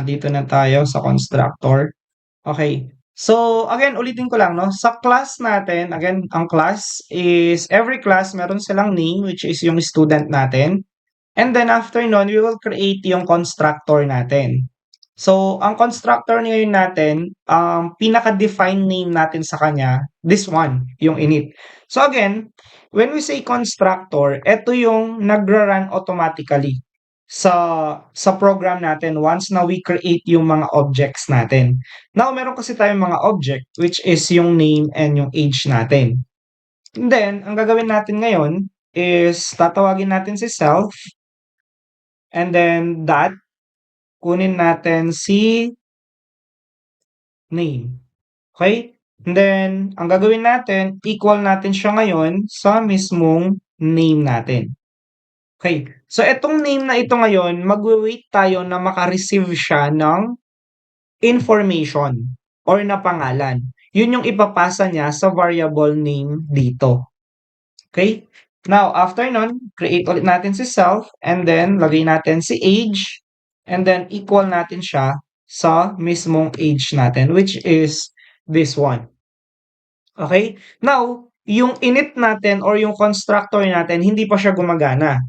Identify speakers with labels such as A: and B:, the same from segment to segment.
A: Dito na tayo sa constructor. Okay. So, again, ulitin ko lang, no? Sa class natin, again, ang class is every class meron silang name, which is yung student natin. And then after nun, we will create yung constructor natin. So, ang constructor ngayon natin, pinaka-define name natin sa kanya, this one, yung init. So again, when we say constructor, ito yung nagra-run automatically sa program natin once na we create yung mga objects natin. Now, meron kasi tayong mga object, which is yung name and yung age natin. And then, ang gagawin natin ngayon is tatawagin natin si self, and then that, kunin natin si name. Okay? And then, ang gagawin natin, equal natin siya ngayon sa mismong name natin. Okay. So, itong name na ito ngayon, magwe-wait tayo na maka-receive siya ng information or na pangalan. Yun yung ipapasa niya sa variable name dito. Okay? Now, after nun, create ulit natin si self, and then lagay natin si age, and then equal natin siya sa mismong age natin, which is this one. Okay? Now, yung init natin or yung constructor natin, hindi pa siya gumagana.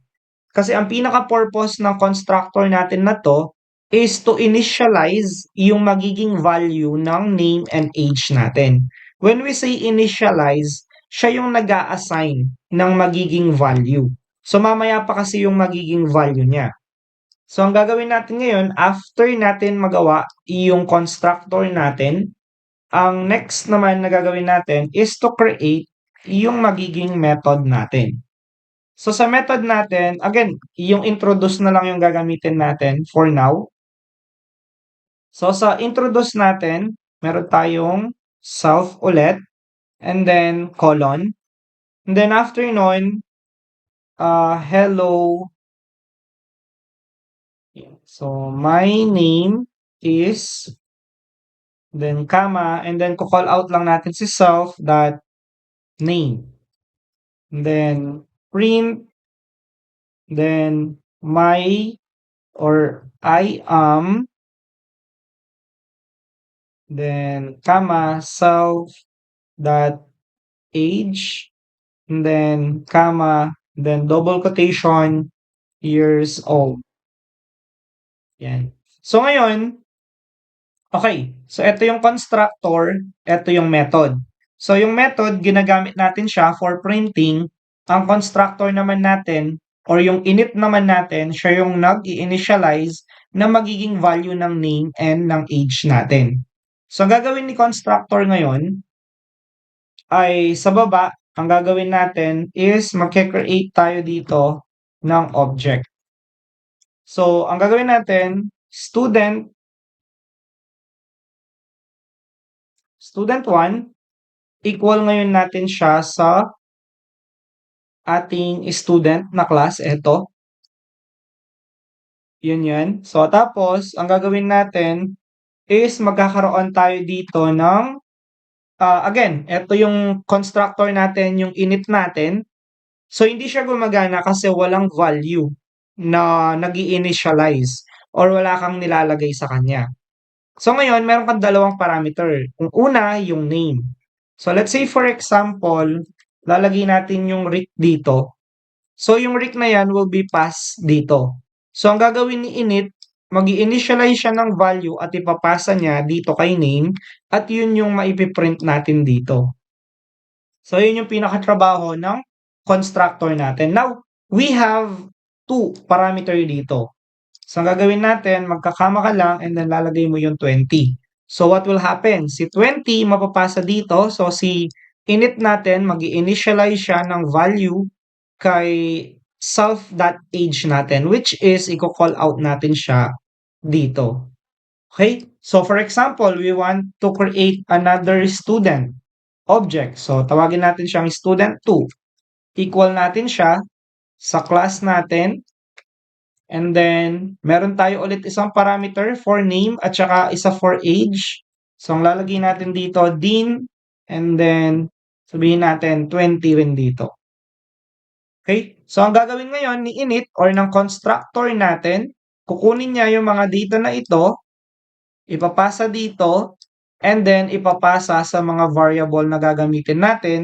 A: Kasi ang pinaka-purpose ng constructor natin na to is to initialize yung magiging value ng name and age natin. When we say initialize, siya yung nag-a-assign ng magiging value. So mamaya pa kasi yung magiging value niya. So ang gagawin natin ngayon, after natin magawa yung constructor natin, ang next naman na gagawin natin is to create yung magiging method natin. So sa method natin, again, yung introduce na lang yung gagamitin natin for now. So sa introduce natin, meron tayong self ulit, and then colon. And then after nun, hello. So my name is, then comma, and then call out lang natin si self dot name. And then print, then my or I am, then comma self dot age, and then comma, then double quotation years old. Yan. So ngayon, okay. So ito yung constructor, ito yung method. So yung method, ginagamit natin siya for printing. Ang constructor naman natin or yung init naman natin, siya yung nag-i-initialize na magiging value ng name and ng age natin. So ang gagawin ni constructor ngayon ay sa baba, ang gagawin natin is magke-create tayo dito ng object. So ang gagawin natin, student 1, equal ngayon natin siya sa ating student na class, eto. Yun yan. So tapos, ang gagawin natin is magkakaroon tayo dito ng, again, eto yung constructor natin, yung init natin. So hindi siya gumagana kasi walang value na nag-i-initialize or wala kang nilalagay sa kanya. So ngayon, meron kang dalawang parameter. Yung una, yung name. So let's say for example, lalagay natin yung Rick dito. So yung Rick na yan will be passed dito. So ang gagawin ni init, mag-i-initialize siya ng value at ipapasa niya dito kay name at yun yung maipiprint natin dito. So yun yung pinakatrabaho ng constructor natin. Now, we have two parameter dito. So ang gagawin natin, magkakama ka lang and then lalagay mo yung 20. So what will happen? Si 20 mapapasa dito. So si init natin, mag-i-initialize siya ng value kay self.age natin, which is i-call out natin siya dito. Okay? So for example, we want to create another student object. So tawagin natin siyang student 2. Equal natin siya sa class natin. And then, meron tayo ulit isang parameter for name at saka isa for age. So, ang lalagay natin dito, Dean, and then, sabihin natin 20 rin dito. Okay? So, ang gagawin ngayon ni init or ng constructor natin, kukunin niya yung mga data na ito ipapasa dito, and then ipapasa sa mga variable na gagamitin natin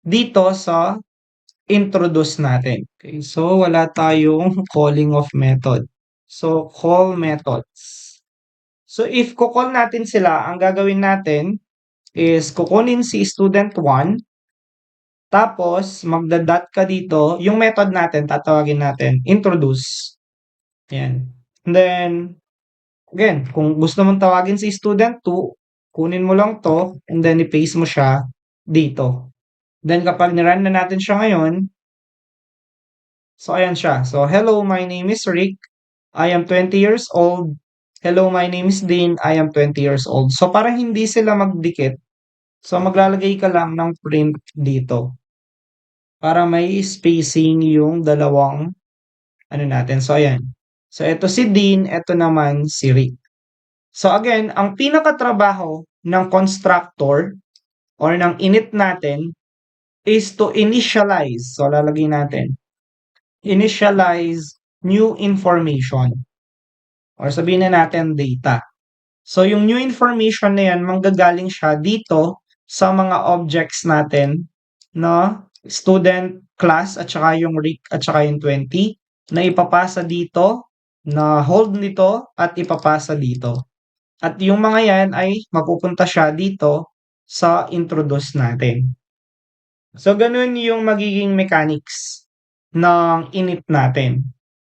A: dito sa introduce natin. Okay, so wala tayong calling of method. So, call methods. So, if ko-call natin sila, ang gagawin natin is kukunin si student 1, tapos magda-dot ka dito, yung method natin, tatawagin natin, introduce. Ayan. And then, again, kung gusto mong tawagin si student 2, kunin mo lang to, and then i-paste mo siya dito. Then, kapag nirun na natin siya ngayon, so ayan siya. So, hello, my name is Rick. I am 20 years old. Hello, my name is Dean. I am 20 years old. So, para hindi sila magdikit, so maglalagay ka lang ng print dito para may spacing yung dalawang ano natin. So, ayan. So, ito si Dean, ito naman si Rick. So, again, ang pinakatrabaho ng constructor or ng init natin is to initialize. So, lalagay natin. Initialize new information. Or sabihin na natin data. So, yung new information na yan, manggagaling siya dito sa mga objects natin na student, class, at saka yung Rick, at saka yung 20, na ipapasa dito, na hold nito, at ipapasa dito. At yung mga yan ay mapupunta siya dito sa introduce natin. So, ganun yung magiging mechanics ng init natin.